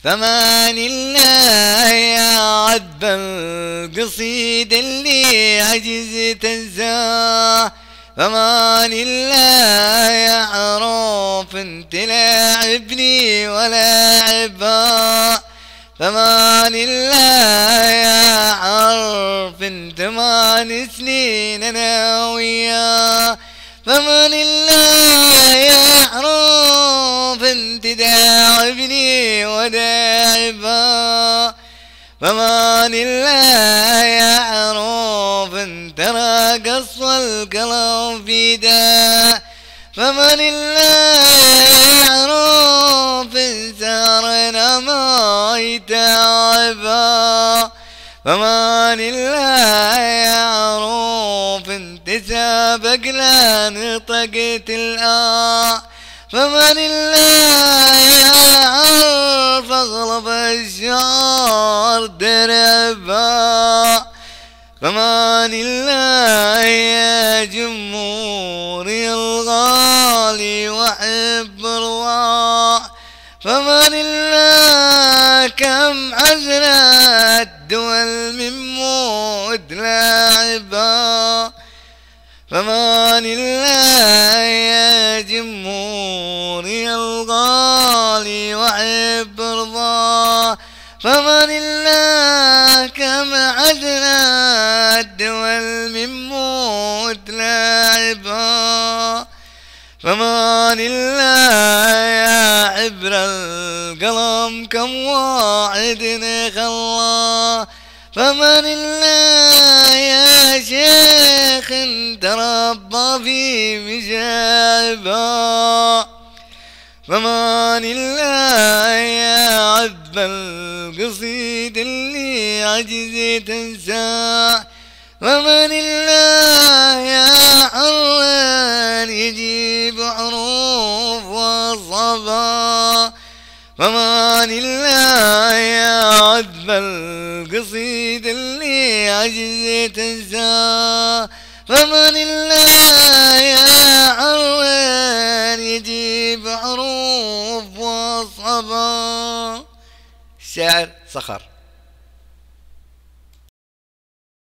فمان الله يا عذب القصيد اللي عجزت انساه. فمان الله يا عروف انت لاعبني ولاعبها. فمان الله يا عرف انت 8 سنين انا وياه. فمان الله يا عروف انت داعبني وداعبها. فمان الله يا عروف انت راقص القلب في داه. فمان الله يا عروف سهرنا ما يتعبها. فمان الله يا عروف انت سابق لا نطقت الآ. فمان الله يا عروف اغلب الشعر دربها. فمان الله يا جمهوري الغالي وحب الرواح. فمان الله كم عزلت دول من موت لاعبها. فمان الله يا جمهوري الغالي وحب رضاه. فمان الله كم عزلت الدول من موت لاعبها. فمان الله يا عبر القلم كم واحد خلاه. فمان الله يا شيخ تربى في مشابه. فمان الله يا عذب القصيد اللي عجزت انساه. فمان الله يا حروان يجيب حروف وصبا. فمان الله يا عذب القصيد اللي عجزت انساه. فمان الله يا حروان يجيب حروف وصبا. شعر صخر.